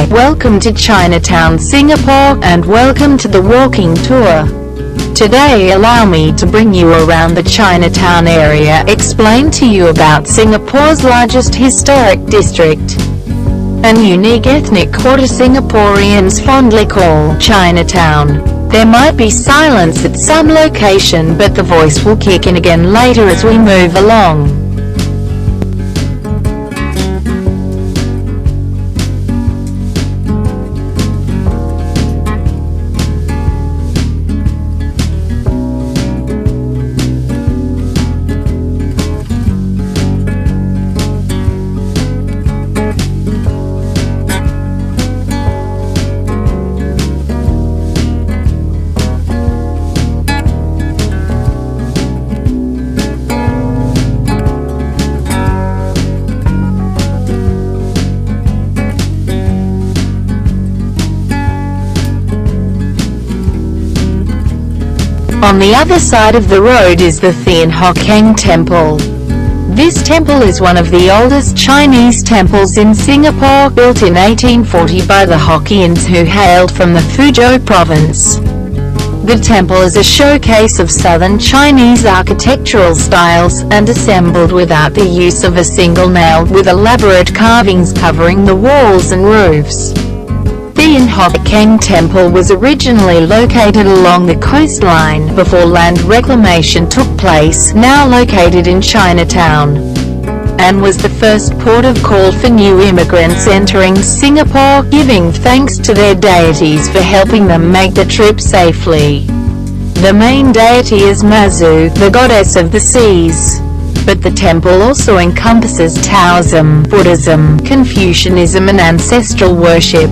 Hi, welcome to Chinatown, Singapore, and welcome to the walking tour. Today allow me to bring you around the Chinatown area, explain to you about Singapore's largest historic district and unique ethnic quarter Singaporeans fondly call Chinatown. There might be silence at some location, but the voice will kick in again later as we move along. On the other side of the road is the Thain Keng Temple. This temple is one of the oldest Chinese temples in Singapore, built in 1840 by the Hockians who hailed from the Fuzhou province. The temple is a showcase of southern Chinese architectural styles, and assembled without the use of a single nail, with elaborate carvings covering the walls and roofs. The Keng Temple was originally located along the coastline before land reclamation took place, now located in Chinatown, and was the first port of call for new immigrants entering Singapore, giving thanks to their deities for helping them make the trip safely. The main deity is Mazu, the goddess of the seas. But the temple also encompasses Taoism, Buddhism, Confucianism and ancestral worship.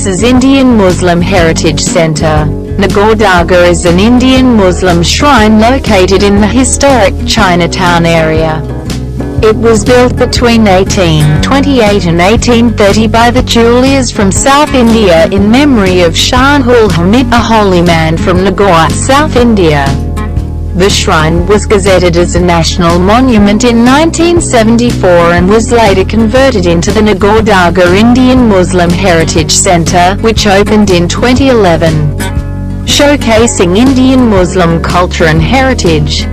This is Indian Muslim Heritage Center. Nagore Dargah is an Indian Muslim shrine located in the historic Chinatown area. It was built between 1828 and 1830 by the Julias from South India in memory of Shah ul Hamid, a holy man from Nagore, South India. The shrine was gazetted as a national monument in 1974 and was later converted into the Nagore Dargah Indian Muslim Heritage Center, which opened in 2011, showcasing Indian Muslim culture and heritage.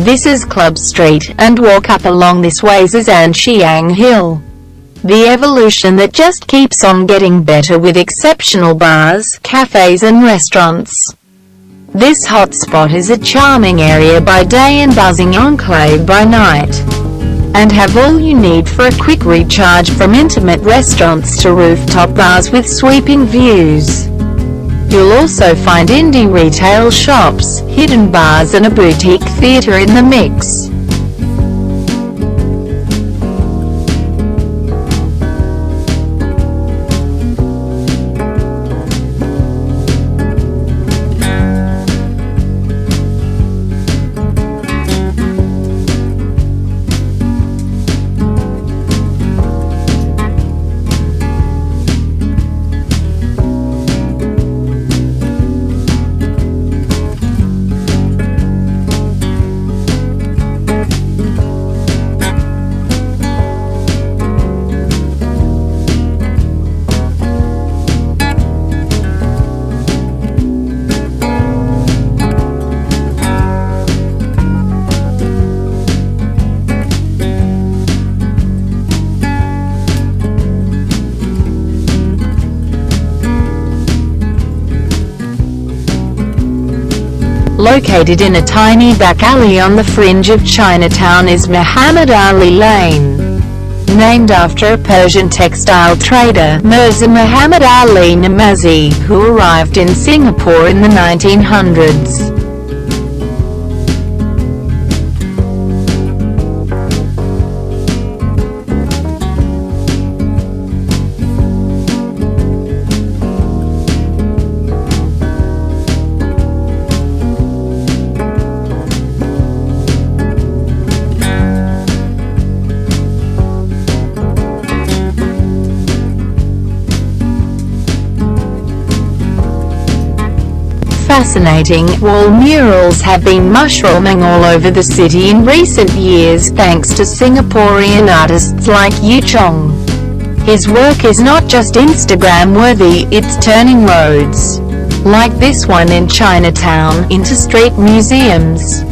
This is Club Street, and walk up along this ways is Anxiang Hill. The evolution that just keeps on getting better with exceptional bars, cafes and restaurants. This hotspot is a charming area by day and buzzing enclave by night. And have all you need for a quick recharge, from intimate restaurants to rooftop bars with sweeping views. You'll also find indie retail shops, hidden bars and a boutique theatre in the mix. Located in a tiny back alley on the fringe of Chinatown is Mohammed Ali Lane. Named after a Persian textile trader, Mirza Muhammad Ali Namazi, who arrived in Singapore in the 1900s. Fascinating wall murals have been mushrooming all over the city in recent years thanks to Singaporean artists like Yu Chong. His work is not just Instagram worthy, it's turning roads, like this one in Chinatown, into street museums.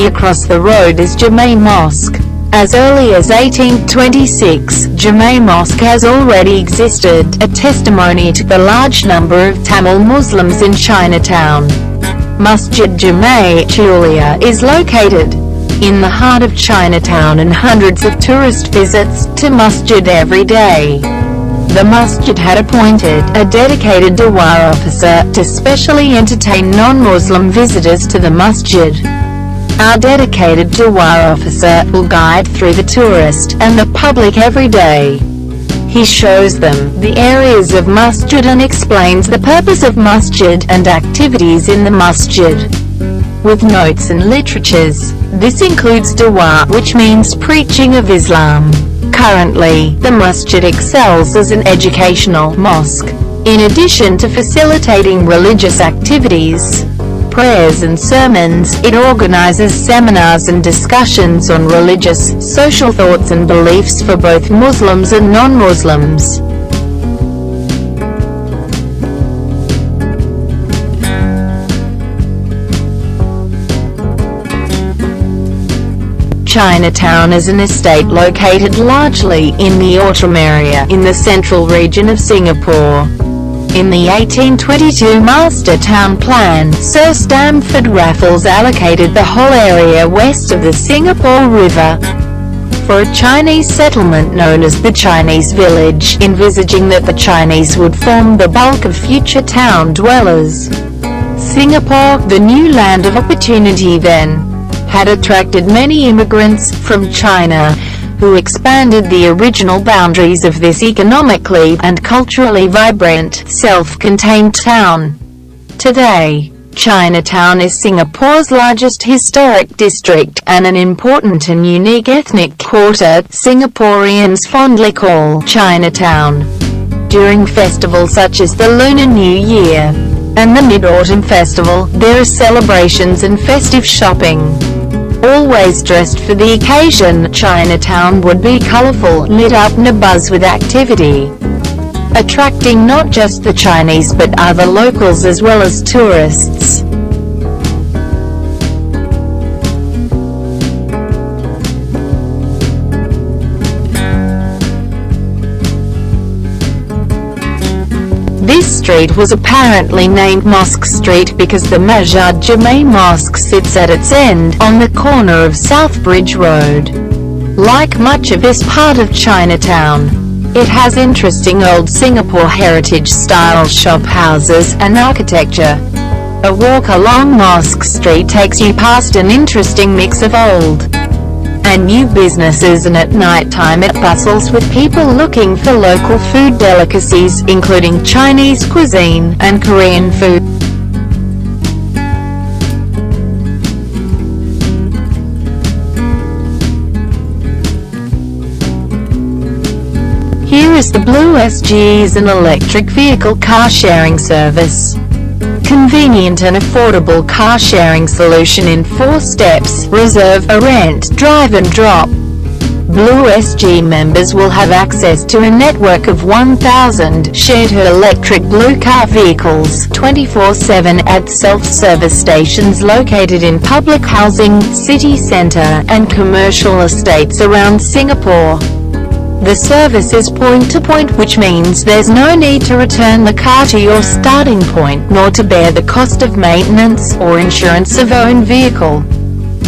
Across the road is Masjid Mosque. As early as 1826, Masjid Mosque has already existed, a testimony to the large number of Tamil Muslims in Chinatown. Masjid Julia is located in the heart of Chinatown, and hundreds of tourist visits to Masjid every day. The Masjid had appointed a dedicated Dawah officer to specially entertain non-Muslim visitors to the Masjid. Our dedicated Dawah officer will guide through the tourist and the public every day. He shows them the areas of Masjid and explains the purpose of Masjid and activities in the Masjid, with notes and literatures. This includes Dawah, which means preaching of Islam. Currently, the Masjid excels as an educational mosque. In addition to facilitating religious activities, prayers and sermons, it organizes seminars and discussions on religious, social thoughts and beliefs for both Muslims and non-Muslims. Chinatown is an estate located largely in the Autumn area in the central region of Singapore. In the 1822 Master Town Plan, Sir Stamford Raffles allocated the whole area west of the Singapore River for a Chinese settlement known as the Chinese Village, envisaging that the Chinese would form the bulk of future town dwellers. Singapore, the new land of opportunity then, had attracted many immigrants from China, who expanded the original boundaries of this economically and culturally vibrant, self-contained town. Today, Chinatown is Singapore's largest historic district, and an important and unique ethnic quarter Singaporeans fondly call Chinatown. During festivals such as the Lunar New Year and the Mid-Autumn Festival, there are celebrations and festive shopping. Always dressed for the occasion, Chinatown would be colorful, lit up and abuzz with activity, attracting not just the Chinese but other locals as well as tourists. This street was apparently named Mosque Street because the Masjid Mosque sits at its end, on the corner of South Bridge Road. Like much of this part of Chinatown, it has interesting old Singapore heritage-style shop houses and architecture. A walk along Mosque Street takes you past an interesting mix of old and new businesses, and at night time it bustles with people looking for local food delicacies, including Chinese cuisine and Korean food. Here is the Blue SG, is an electric vehicle car-sharing service. Convenient and affordable car-sharing solution in 4 steps: reserve, rent, drive and drop. Blue SG members will have access to a network of 1,000 shared electric blue car vehicles 24/7 at self-service stations located in public housing, city centre and commercial estates around Singapore. The service is point-to-point, which means there's no need to return the car to your starting point, nor to bear the cost of maintenance or insurance of own vehicle.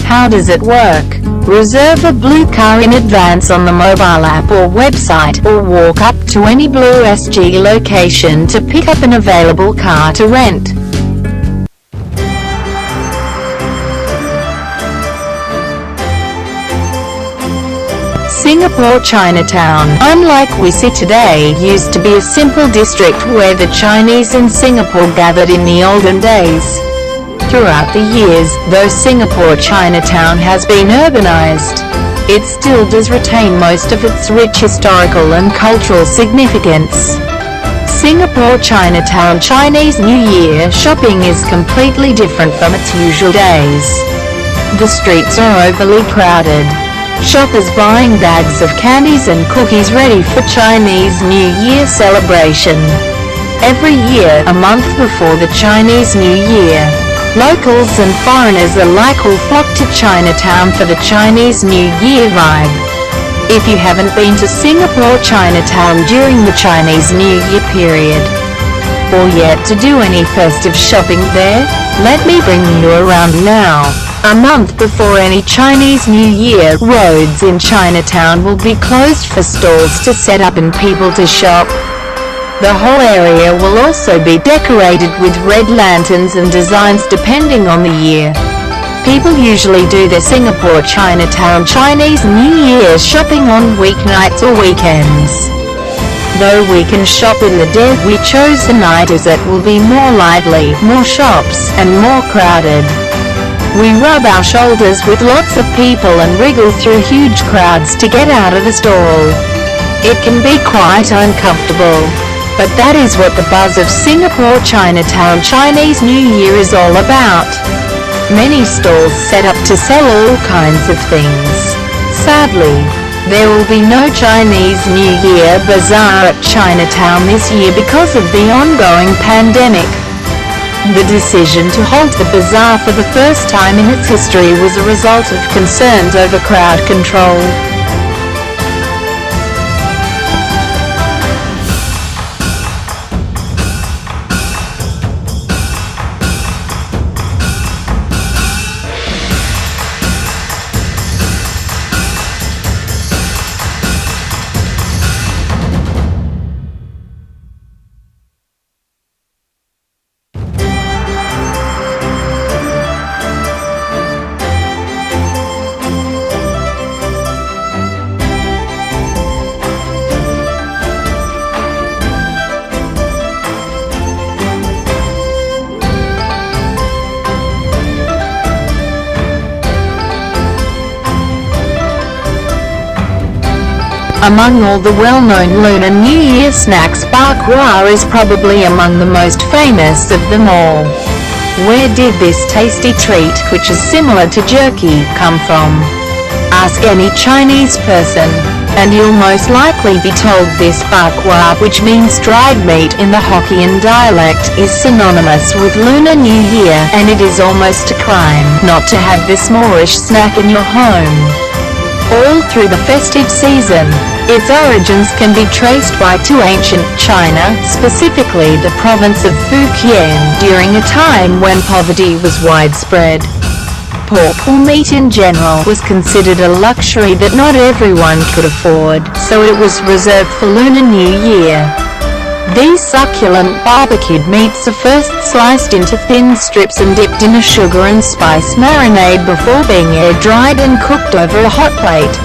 How does it work? Reserve a blue car in advance on the mobile app or website, or walk up to any Blue SG location to pick up an available car to rent. Singapore Chinatown, unlike we see today, used to be a simple district where the Chinese in Singapore gathered in the olden days. Throughout the years, though Singapore Chinatown has been urbanized, it still does retain most of its rich historical and cultural significance. Singapore Chinatown Chinese New Year shopping is completely different from its usual days. The streets are overly crowded. Shoppers buying bags of candies and cookies ready for Chinese New Year celebration. Every year, a month before the Chinese New Year, locals and foreigners alike will flock to Chinatown for the Chinese New Year vibe. If you haven't been to Singapore Chinatown during the Chinese New Year period, or yet to do any festive shopping there, let me bring you around now. A month before any Chinese New Year, roads in Chinatown will be closed for stalls to set up and people to shop. The whole area will also be decorated with red lanterns and designs depending on the year. People usually do their Singapore Chinatown Chinese New Year shopping on weeknights or weekends. Though we can shop in the day, we chose the night as it will be more lively, more shops, and more crowded. We rub our shoulders with lots of people and wriggle through huge crowds to get out of the stall. It can be quite uncomfortable, but that is what the buzz of Singapore Chinatown Chinese New Year is all about. Many stalls set up to sell all kinds of things. Sadly, there will be no Chinese New Year bazaar at Chinatown this year because of the ongoing pandemic. The decision to hold the bazaar for the first time in its history was a result of concerns over crowd control. Among all the well-known Lunar New Year snacks, Bak Kwa is probably among the most famous of them all. Where did this tasty treat, which is similar to jerky, come from? Ask any Chinese person, and you'll most likely be told this Bak Kwa, which means dried meat in the Hokkien dialect, is synonymous with Lunar New Year, and it is almost a crime not to have this Moorish snack in your home. All through the festive season, its origins can be traced back to ancient China, specifically the province of Fujian, during a time when poverty was widespread. Pork or meat in general was considered a luxury that not everyone could afford, so it was reserved for Lunar New Year. These succulent barbecued meats are first sliced into thin strips and dipped in a sugar and spice marinade before being air-dried and cooked over a hot plate.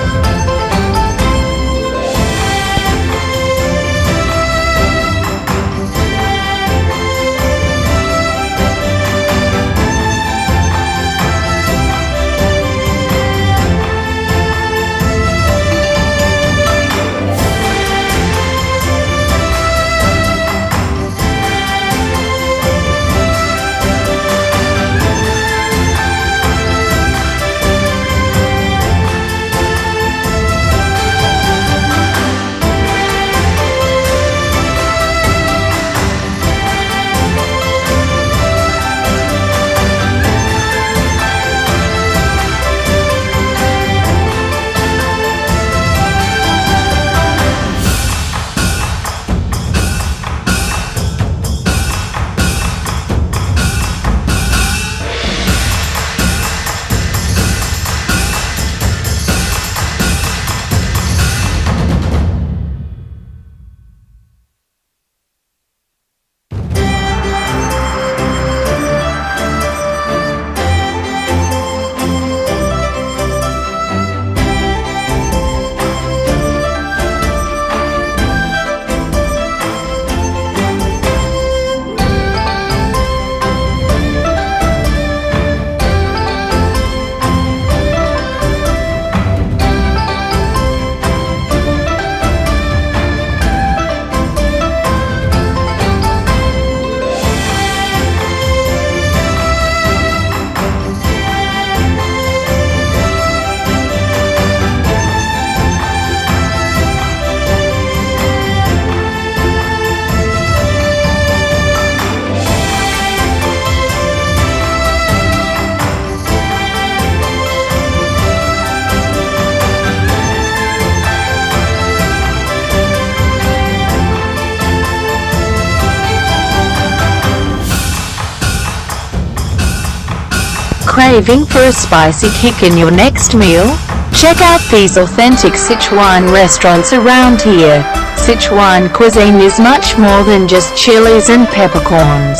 Craving for a spicy kick in your next meal? Check out these authentic Sichuan restaurants around here. Sichuan cuisine is much more than just chilies and peppercorns.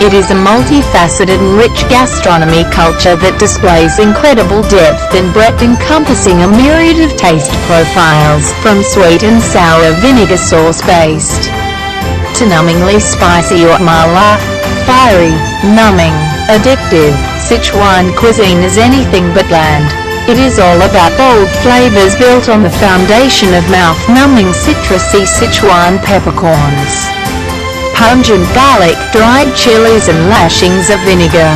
It is a multifaceted and rich gastronomy culture that displays incredible depth and breadth, encompassing a myriad of taste profiles, from sweet and sour vinegar sauce-based to numbingly spicy or mala, fiery, numbing, addictive. Sichuan cuisine is anything but bland. It is all about bold flavors built on the foundation of mouth-numbing citrusy Sichuan peppercorns, pungent garlic, dried chilies and lashings of vinegar.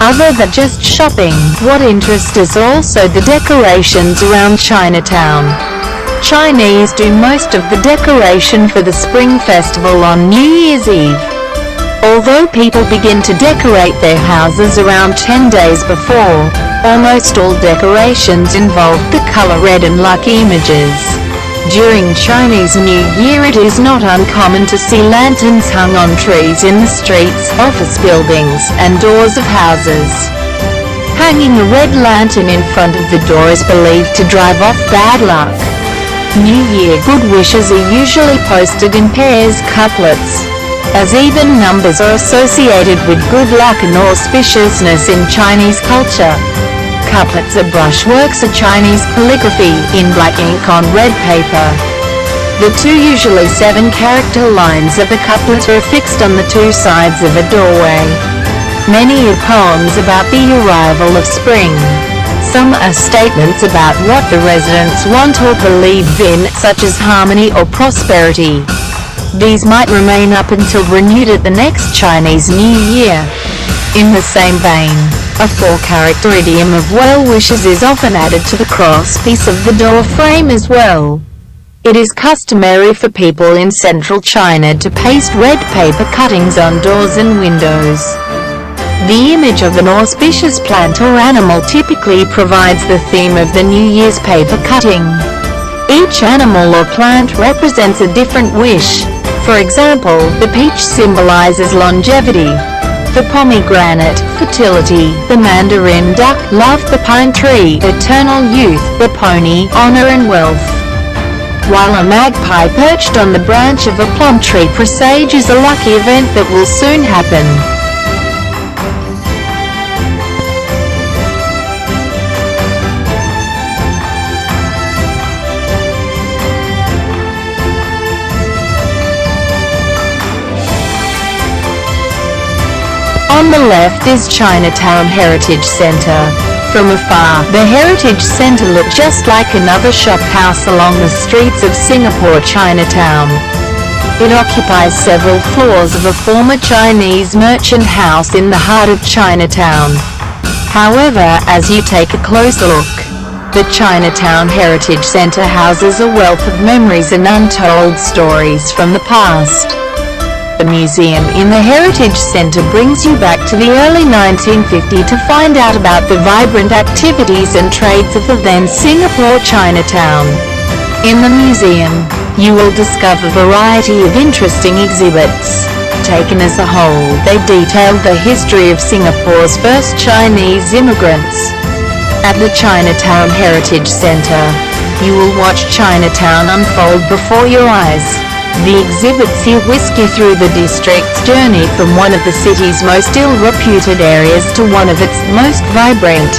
Other than just shopping, what interests us also the decorations around Chinatown. Chinese do most of the decoration for the Spring Festival on New Year's Eve. Although people begin to decorate their houses around 10 days before, almost all decorations involve the color red and lucky images. During Chinese New Year it is not uncommon to see lanterns hung on trees in the streets, office buildings, and doors of houses. Hanging a red lantern in front of the door is believed to drive off bad luck. New Year good wishes are usually posted in pairs couplets, as even numbers are associated with good luck and auspiciousness in Chinese culture. Couplets are brushworks of Chinese calligraphy in black ink on red paper. The two usually 7-character lines of the couplet are affixed on the two sides of a doorway. Many are poems about the arrival of spring. Some are statements about what the residents want or believe in, such as harmony or prosperity. These might remain up until renewed at the next Chinese New Year. In the same vein, a 4-character idiom of well wishes is often added to the crosspiece of the door frame as well. It is customary for people in central China to paste red paper cuttings on doors and windows. The image of an auspicious plant or animal typically provides the theme of the New Year's paper cutting. Each animal or plant represents a different wish. For example, the peach symbolizes longevity, the pomegranate, fertility, the mandarin duck, love, the pine tree, eternal youth, the pony, honor and wealth, while a magpie perched on the branch of a plum tree presages a lucky event that will soon happen. On the left is Chinatown Heritage Center. From afar, the Heritage Center looked just like another shop house along the streets of Singapore Chinatown. It occupies several floors of a former Chinese merchant house in the heart of Chinatown. However, as you take a closer look, the Chinatown Heritage Center houses a wealth of memories and untold stories from the past. The museum in the Heritage Center brings you back to the early 1950s to find out about the vibrant activities and trades of the then Singapore Chinatown. In the museum, you will discover a variety of interesting exhibits. Taken as a whole, they detailed the history of Singapore's first Chinese immigrants. At the Chinatown Heritage Center, you will watch Chinatown unfold before your eyes. The exhibits here whisk you through the district's journey from one of the city's most ill-reputed areas to one of its most vibrant.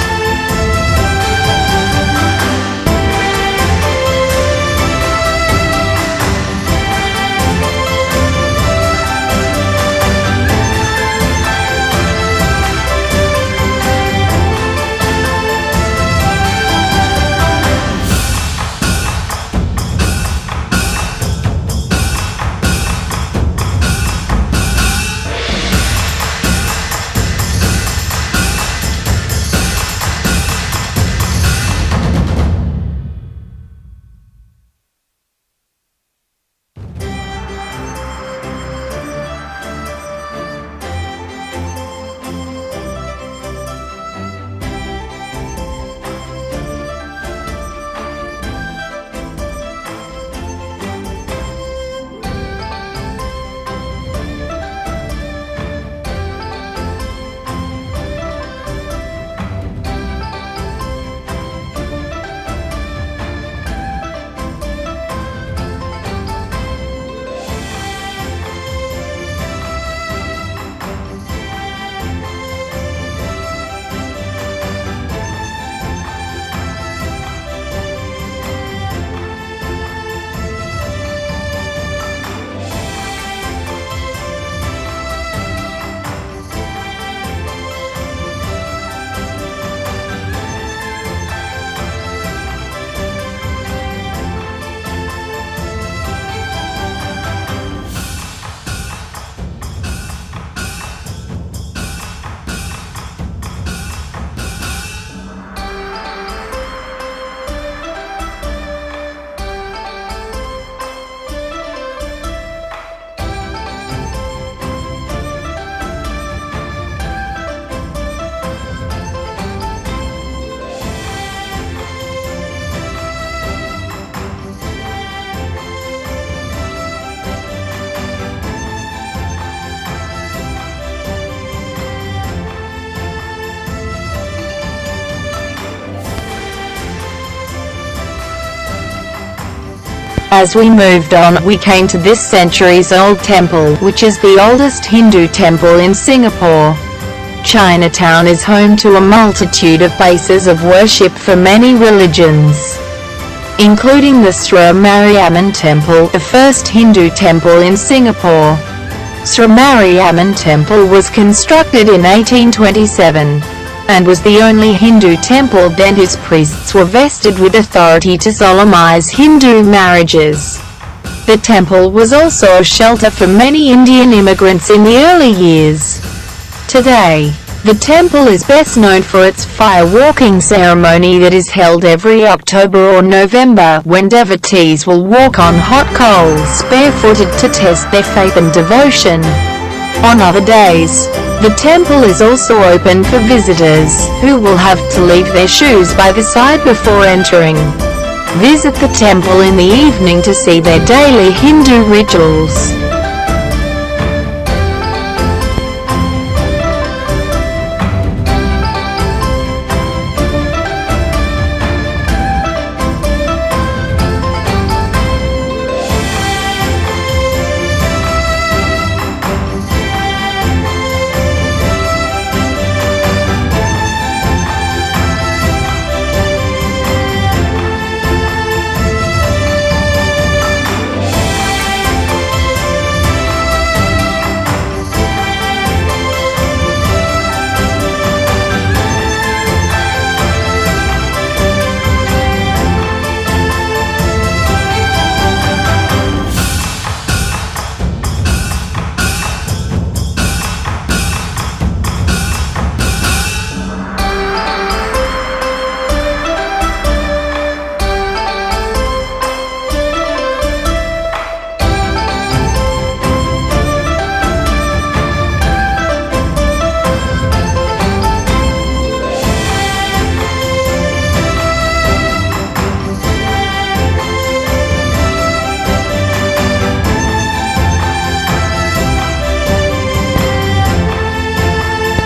As we moved on, we came to this centuries-old temple, which is the oldest Hindu temple in Singapore. Chinatown is home to a multitude of places of worship for many religions, including the Sri Mariamman Temple, the first Hindu temple in Singapore. Sri Mariamman Temple was constructed in 1827, and was the only Hindu temple then whose priests were vested with authority to solemnize Hindu marriages. The temple was also a shelter for many Indian immigrants in the early years. Today, the temple is best known for its fire walking ceremony that is held every October or November, when devotees will walk on hot coals barefooted to test their faith and devotion. On other days, the temple is also open for visitors, who will have to leave their shoes by the side before entering. Visit the temple in the evening to see their daily Hindu rituals.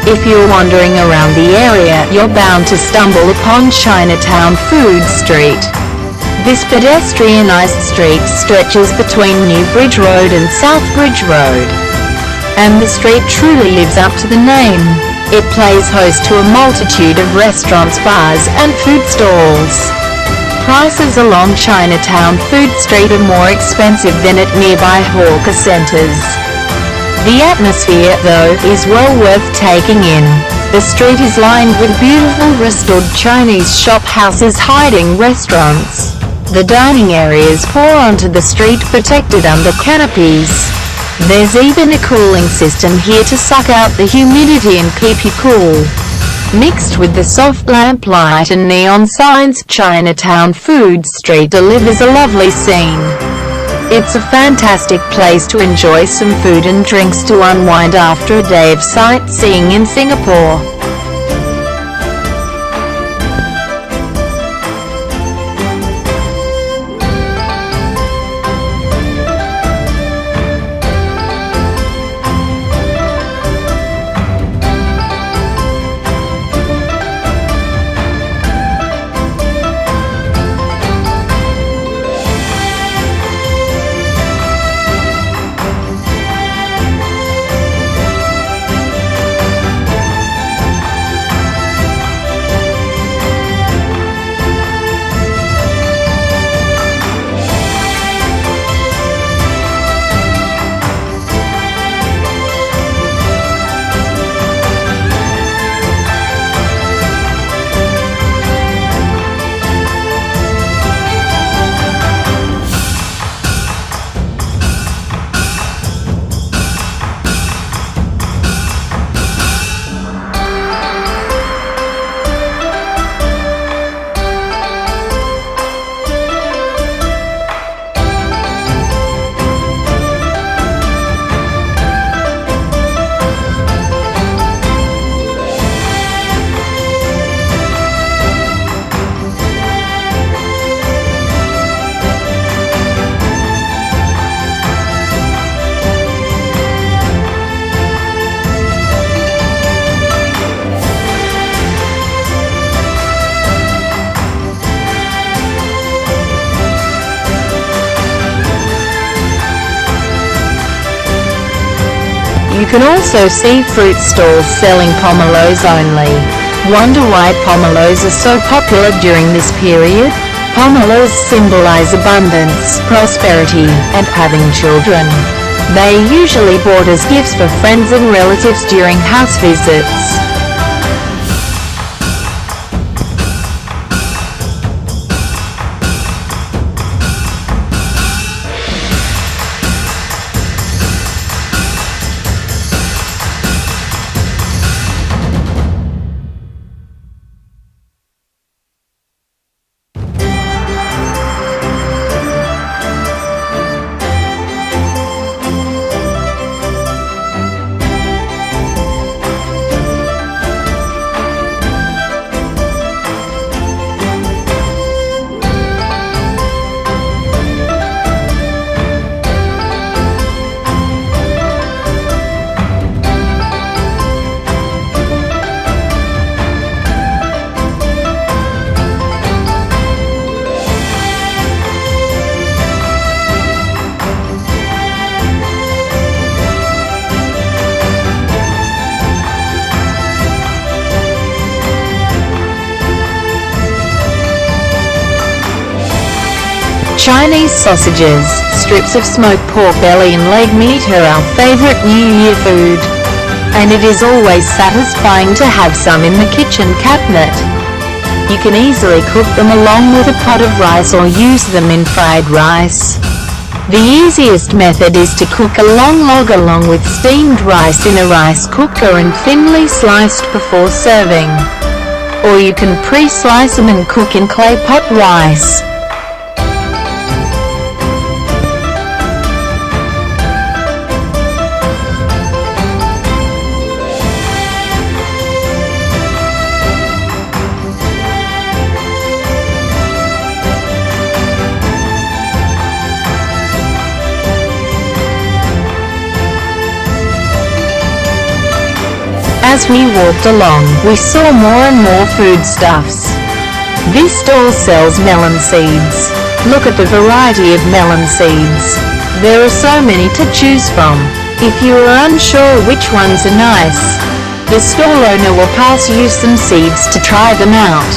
If you're wandering around the area, you're bound to stumble upon Chinatown Food Street. This pedestrianised street stretches between New Bridge Road and South Bridge Road, and the street truly lives up to the name. It plays host to a multitude of restaurants, bars, and food stalls. Prices along Chinatown Food Street are more expensive than at nearby hawker centres. The atmosphere, though, is well worth taking in. The street is lined with beautiful restored Chinese shop houses hiding restaurants. The dining areas pour onto the street protected under canopies. There's even a cooling system here to suck out the humidity and keep you cool. Mixed with the soft lamplight and neon signs, Chinatown Food Street delivers a lovely scene. It's a fantastic place to enjoy some food and drinks to unwind after a day of sightseeing in Singapore. You can also see fruit stalls selling pomelos only. Wonder why pomelos are so popular during this period? Pomelos symbolize abundance, prosperity, and having children. They are usually bought as gifts for friends and relatives during house visits. Chinese sausages, strips of smoked pork belly and leg meat are our favorite New Year food. And it is always satisfying to have some in the kitchen cabinet. You can easily cook them along with a pot of rice or use them in fried rice. The easiest method is to cook a long log along with steamed rice in a rice cooker and thinly sliced before serving. Or you can pre-slice them and cook in clay pot rice. As we walked along, we saw more and more foodstuffs. This stall sells melon seeds. Look at the variety of melon seeds. There are so many to choose from. If you are unsure which ones are nice, the stall owner will pass you some seeds to try them out.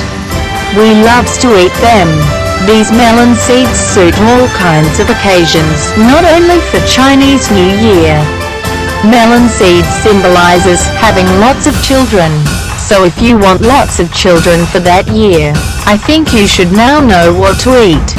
We loves to eat them. These melon seeds suit all kinds of occasions, not only for Chinese New Year. Melon seeds symbolizes having lots of children. So if you want lots of children for that year, I think you should now know what to eat.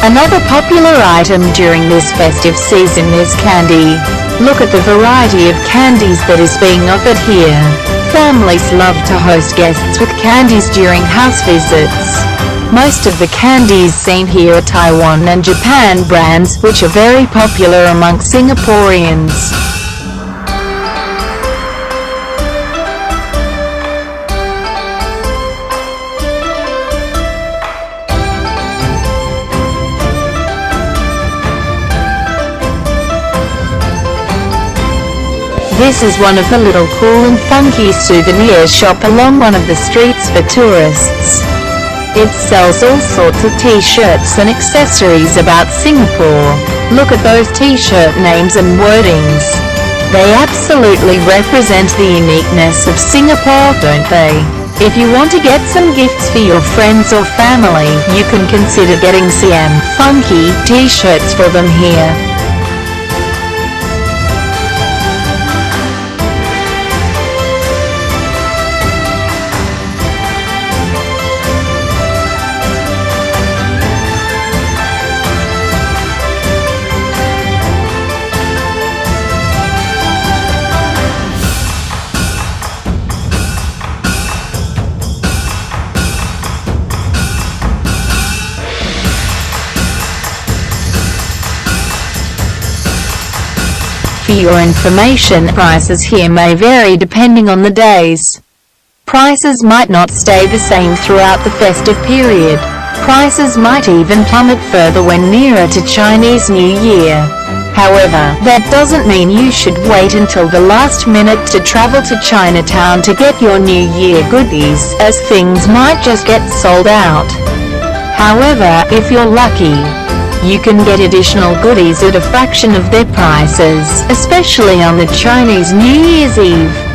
Another popular item during this festive season is candy. Look at the variety of candies that is being offered here. Families love to host guests with candies during house visits. Most of the candies seen here are Taiwan and Japan brands, which are very popular among Singaporeans. This is one of the little cool and funky souvenir shop along one of the streets for tourists. It sells all sorts of t-shirts and accessories about Singapore. Look at those t-shirt names and wordings. They absolutely represent the uniqueness of Singapore, don't they? If you want to get some gifts for your friends or family, you can consider getting some funky t-shirts for them here. For your information, prices here may vary depending on the days. Prices might not stay the same throughout the festive period. Prices might even plummet further when nearer to Chinese New Year. However, that doesn't mean you should wait until the last minute to travel to Chinatown to get your New Year goodies, as things might just get sold out. However, if you're lucky, you can get additional goodies at a fraction of their prices, especially on the Chinese New Year's Eve.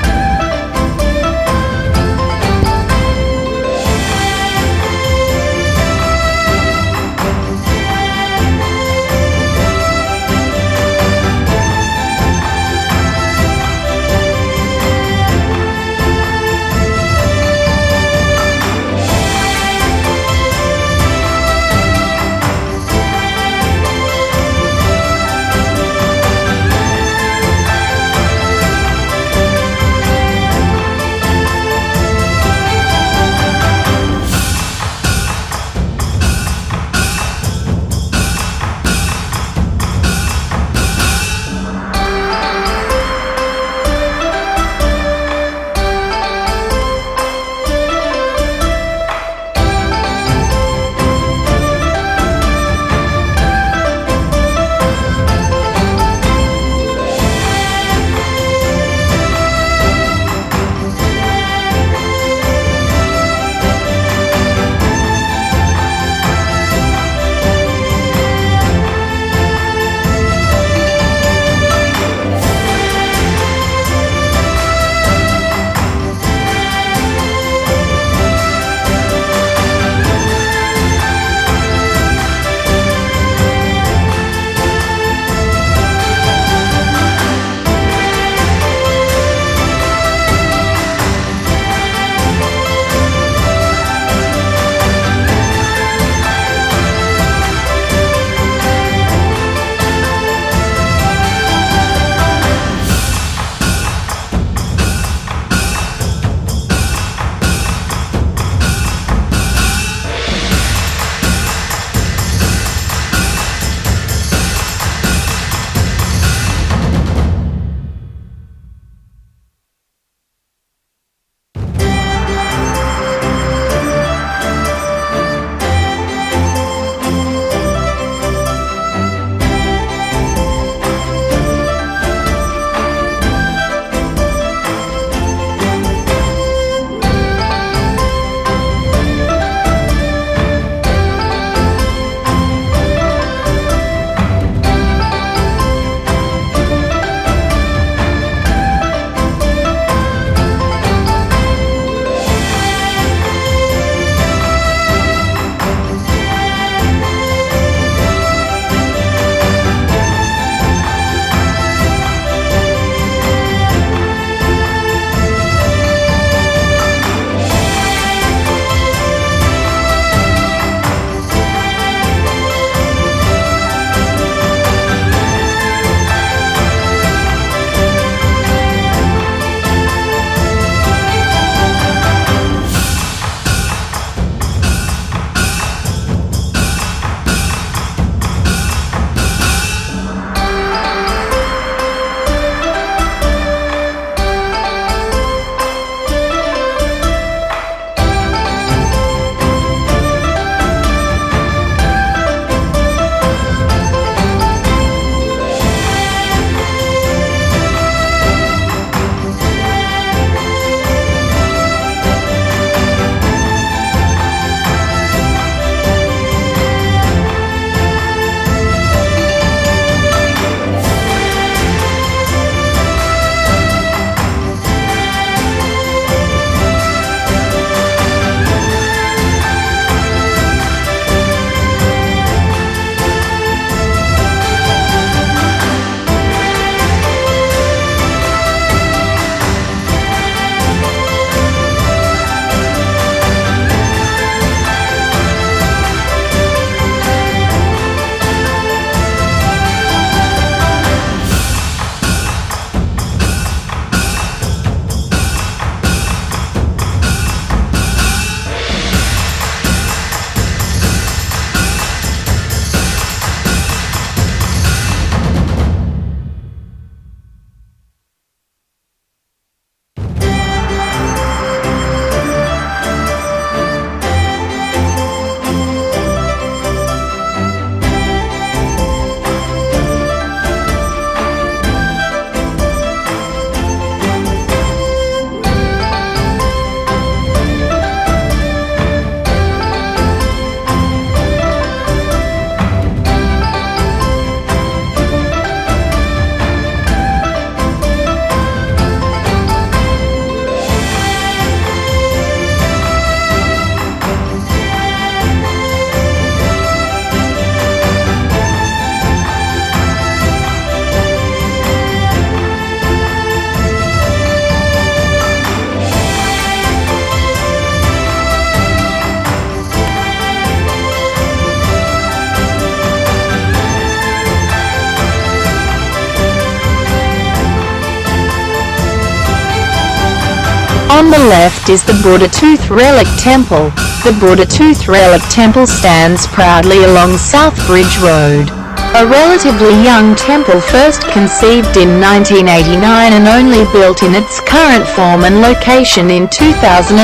On the left is the Buddha Tooth Relic Temple. The Buddha Tooth Relic Temple stands proudly along South Bridge Road. A relatively young temple, first conceived in 1989 and only built in its current form and location in 2007.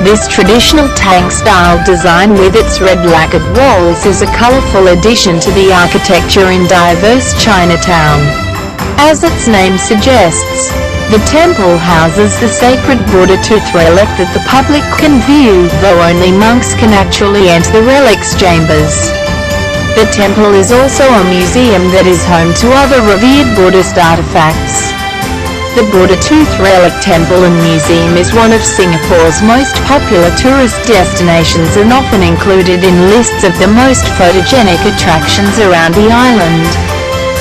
This traditional Tang-style design with its red lacquered walls is a colorful addition to the architecture in diverse Chinatown. As its name suggests, the temple houses the sacred Buddha tooth relic that the public can view, though only monks can actually enter the relics chambers. The temple is also a museum that is home to other revered Buddhist artifacts. The Buddha Tooth Relic Temple and Museum is one of Singapore's most popular tourist destinations and often included in lists of the most photogenic attractions around the island.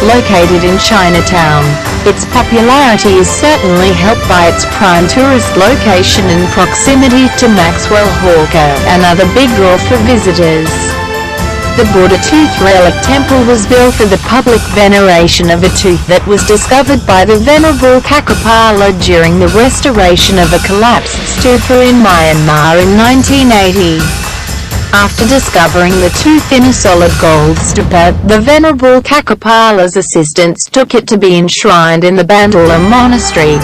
Located in Chinatown, its popularity is certainly helped by its prime tourist location and proximity to Maxwell, Hock, another big draw for visitors. The Buddha Tooth Relic Temple was built for the public veneration of a tooth that was discovered by the Venerable Kakapala during the restoration of a collapsed stupa in Myanmar in 1980. After discovering the tooth in a solid gold stupa, the Venerable Kakapala's assistants took it to be enshrined in the Bandala Monastery.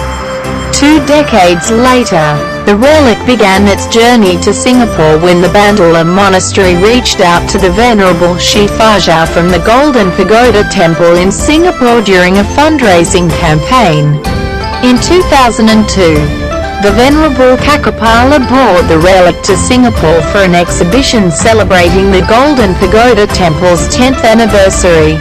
2 decades later, the relic began its journey to Singapore when the Bandala Monastery reached out to the Venerable Shifaja from the Golden Pagoda Temple in Singapore during a fundraising campaign. In 2002, the Venerable Kakapala brought the relic to Singapore for an exhibition celebrating the Golden Pagoda Temple's 10th anniversary.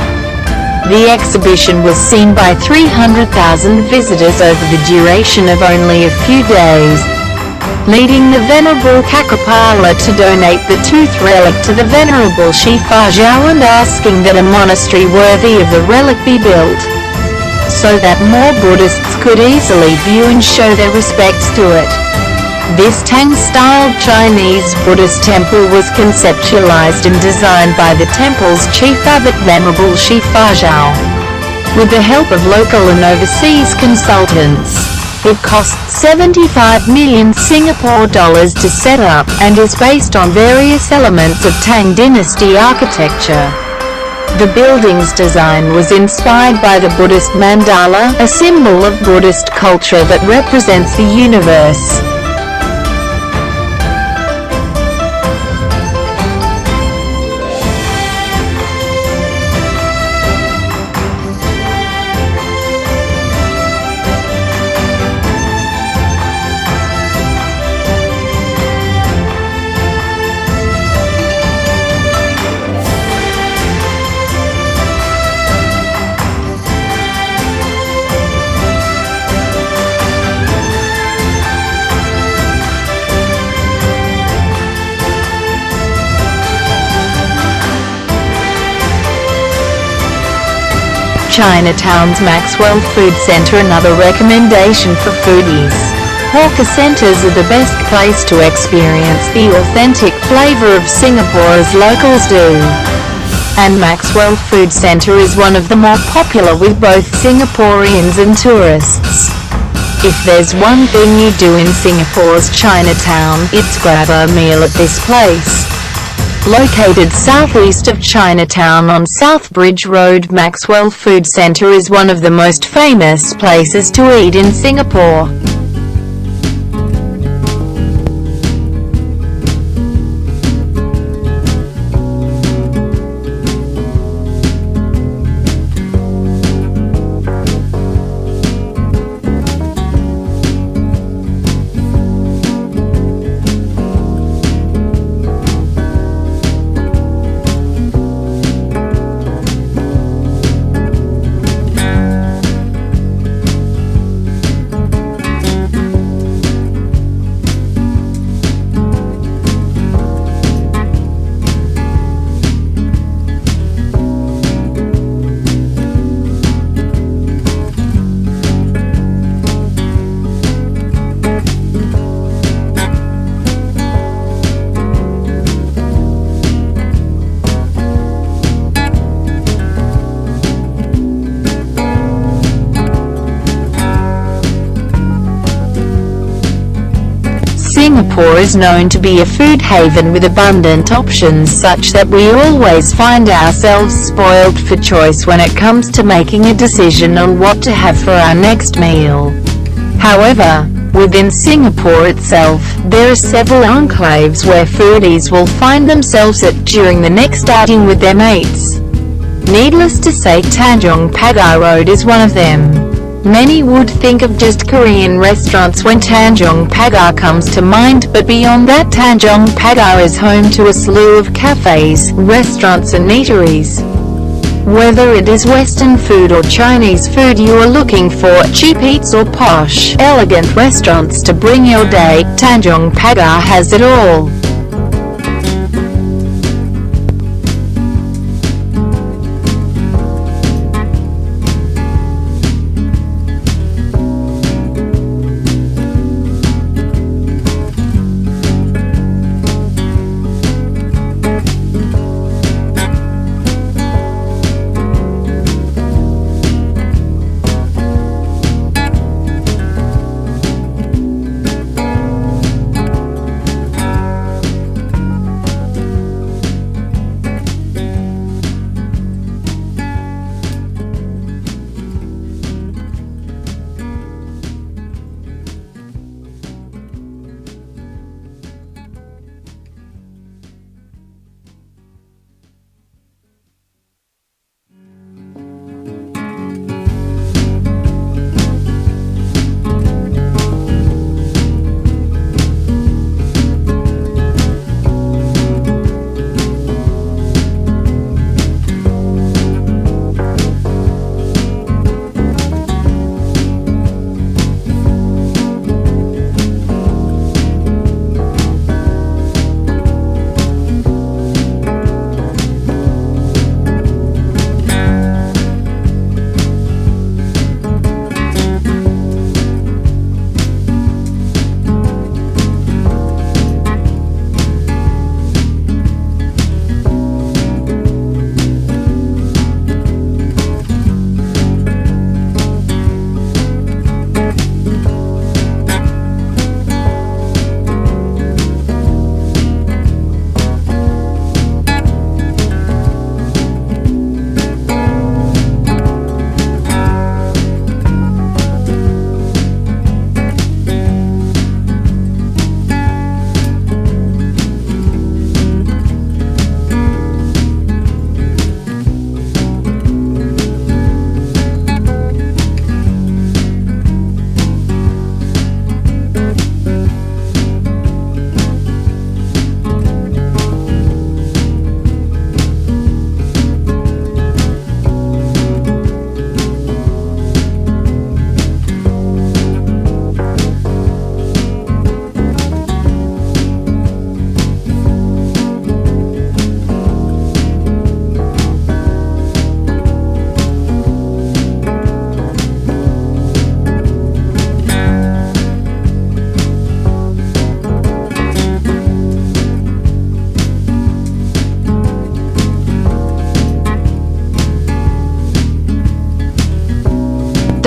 The exhibition was seen by 300,000 visitors over the duration of only a few days, leading the Venerable Kakapala to donate the tooth relic to the Venerable Shifaja and asking that a monastery worthy of the relic be built, so that more Buddhists could easily view and show their respects to it. This Tang-style Chinese Buddhist temple was conceptualized and designed by the temple's chief abbot Venerable Shifaja. With the help of local and overseas consultants, it cost 75 million Singapore dollars to set up, and is based on various elements of Tang dynasty architecture. The building's design was inspired by the Buddhist mandala, a symbol of Buddhist culture that represents the universe. Chinatown's Maxwell Food Centre, another recommendation for foodies. Hawker centres are the best place to experience the authentic flavour of Singapore as locals do. And Maxwell Food Centre is one of the more popular with both Singaporeans and tourists. If there's one thing you do in Singapore's Chinatown, it's grab a meal at this place. Located southeast of Chinatown on South Bridge Road, Maxwell Food Centre is one of the most famous places to eat in Singapore. Singapore is known to be a food haven with abundant options such that we always find ourselves spoiled for choice when it comes to making a decision on what to have for our next meal. However, within Singapore itself, there are several enclaves where foodies will find themselves at during the next outing with their mates. Needless to say, Tanjong Pagar Road is one of them. Many would think of just Korean restaurants when Tanjong Pagar comes to mind, but beyond that, Tanjong Pagar is home to a slew of cafes, restaurants and eateries. Whether it is Western food or Chinese food you are looking for, cheap eats or posh, elegant restaurants to bring your day, Tanjong Pagar has it all.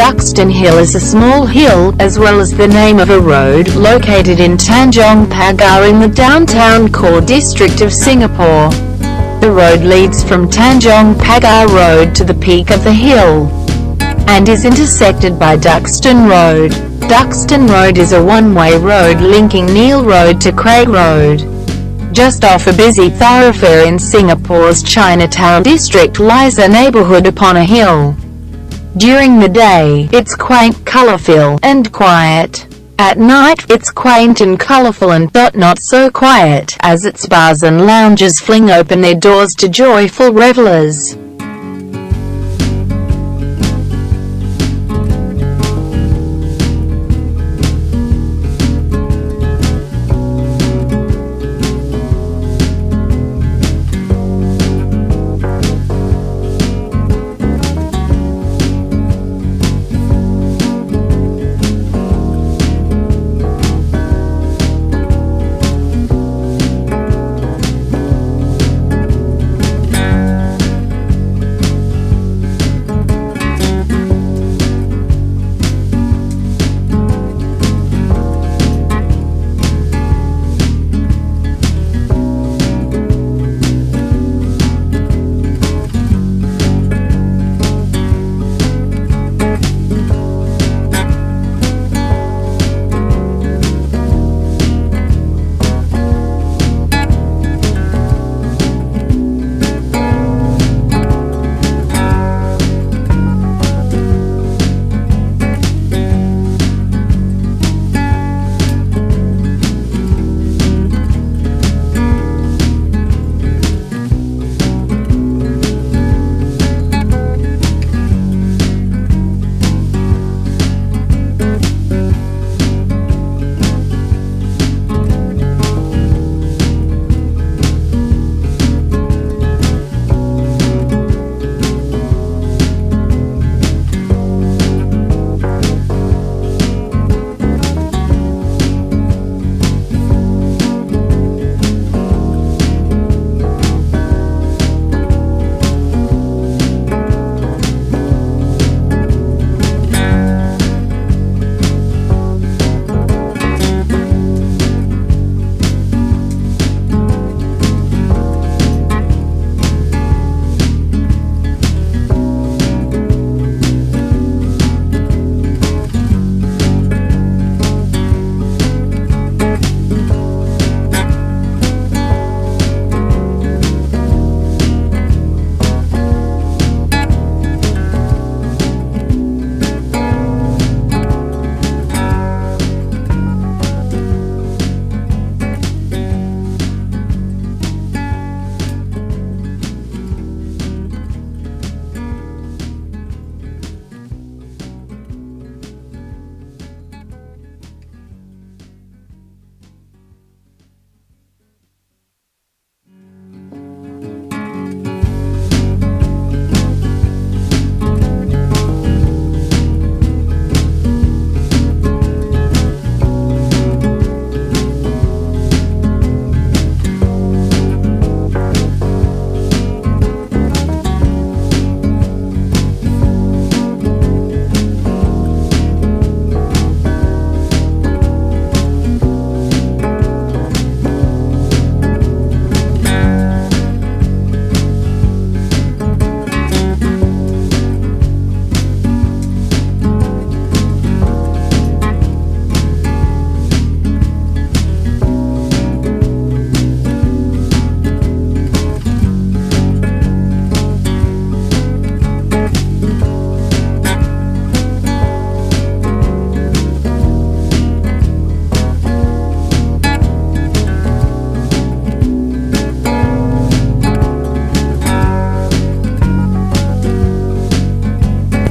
Duxton Hill is a small hill, as well as the name of a road, located in Tanjong Pagar in the downtown core district of Singapore. The road leads from Tanjong Pagar Road to the peak of the hill, and is intersected by Duxton Road. Duxton Road is a one-way road linking Neil Road to Craig Road. Just off a busy thoroughfare in Singapore's Chinatown district lies a neighbourhood upon a hill. During the day, it's quaint, colourful, and quiet. At night, it's quaint and colourful and not so quiet, as its bars and lounges fling open their doors to joyful revellers.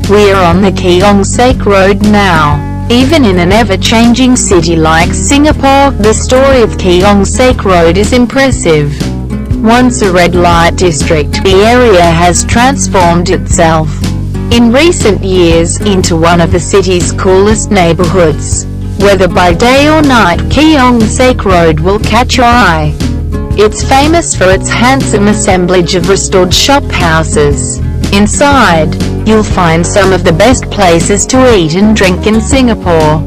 We are on the Keong Saik Road now. Even in an ever-changing city like Singapore, the story of Keong Saik Road is impressive. Once a red light district, the area has transformed itself in recent years into one of the city's coolest neighborhoods. Whether by day or night, Keong Saik Road will catch your eye. It's famous for its handsome assemblage of restored shop houses. Inside, you'll find some of the best places to eat and drink in Singapore.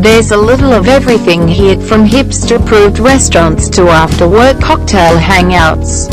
There's a little of everything here, from hipster-approved restaurants to after-work cocktail hangouts.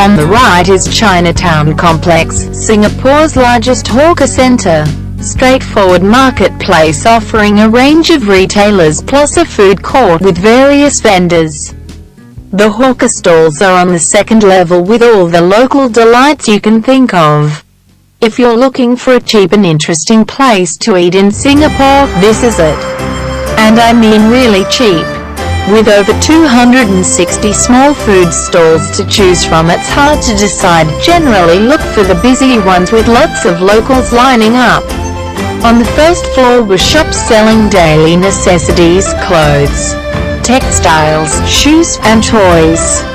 On the right is Chinatown Complex, Singapore's largest hawker centre. Straightforward marketplace offering a range of retailers plus a food court with various vendors. The hawker stalls are on the second level with all the local delights you can think of. If you're looking for a cheap and interesting place to eat in Singapore, this is it. And I mean really cheap. With over 260 small food stalls to choose from, it's hard to decide. Generally look for the busy ones with lots of locals lining up. On the first floor were shops selling daily necessities, clothes, textiles, shoes, and toys.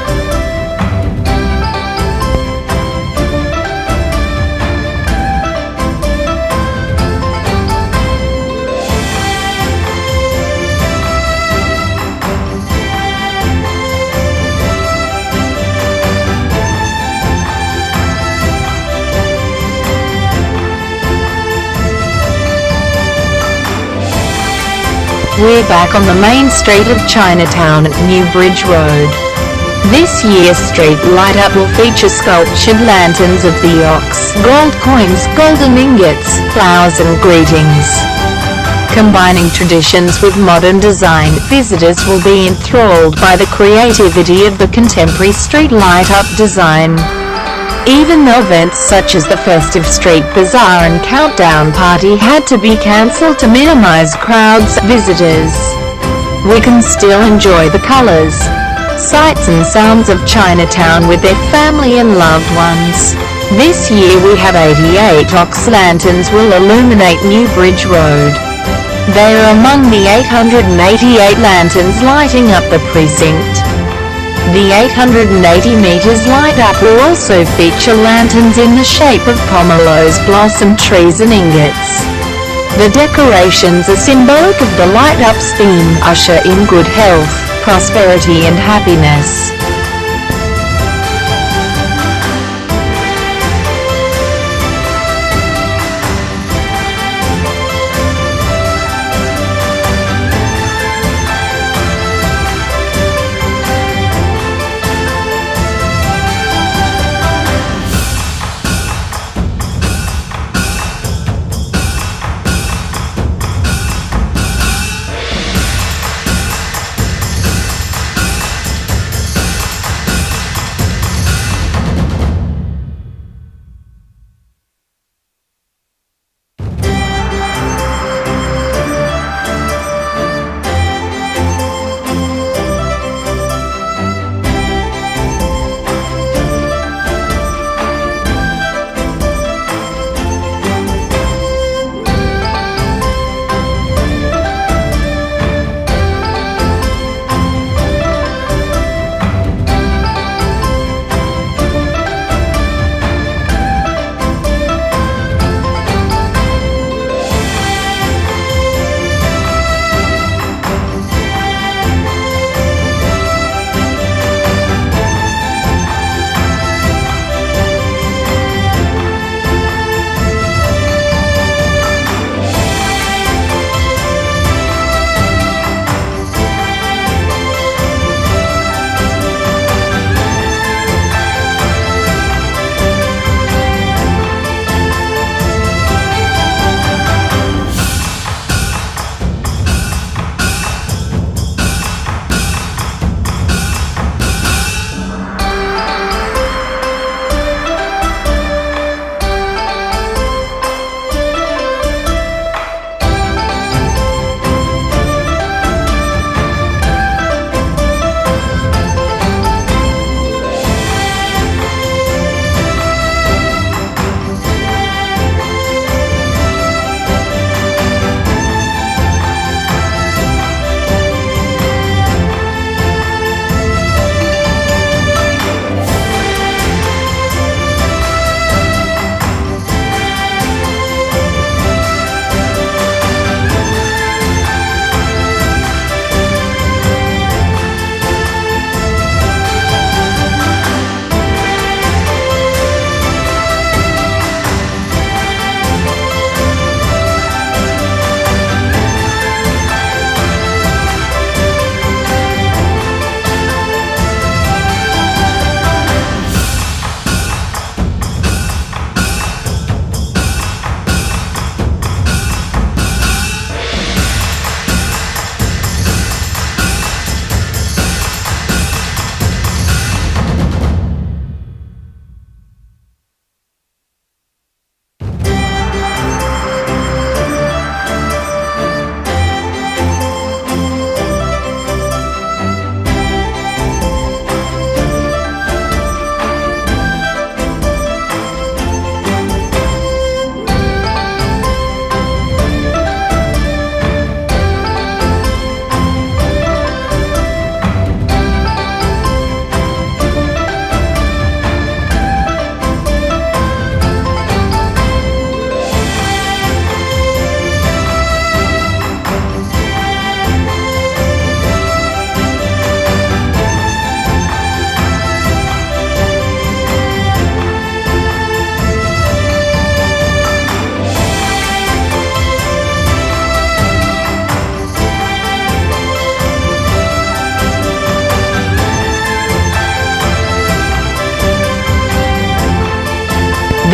We're back on the main street of Chinatown at New Bridge Road. This year's street light-up will feature sculptured lanterns of the Ox, gold coins, golden ingots, flowers and greetings. Combining traditions with modern design, visitors will be enthralled by the creativity of the contemporary street light-up design. Even though events such as the festive street bazaar and countdown party had to be cancelled to minimize crowds, visitors, we can still enjoy the colors, sights and sounds of Chinatown with their family and loved ones. This year we have 88 Ox lanterns will illuminate New Bridge Road. They are among the 888 lanterns lighting up the precinct. The 880 meters light up will also feature lanterns in the shape of pomelos, blossom trees and ingots. The decorations are symbolic of the light-up's theme, usher in good health, prosperity and happiness.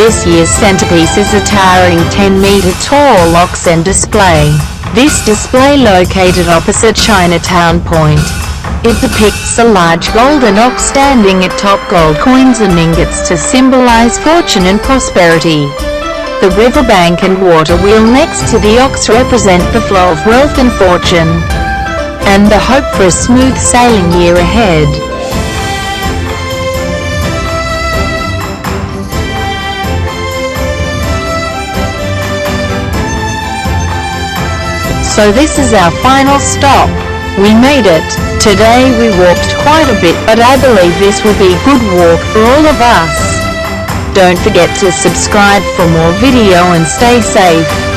This year's centerpiece is a towering 10-meter-tall Oxen display. This display located opposite Chinatown Point. It depicts a large golden ox standing atop gold coins and ingots to symbolize fortune and prosperity. The riverbank and water wheel next to the ox represent the flow of wealth and fortune, and the hope for a smooth sailing year ahead. So this is our final stop. We made it. Today we walked quite a bit, but I believe this will be a good walk for all of us. Don't forget to subscribe for more video and stay safe.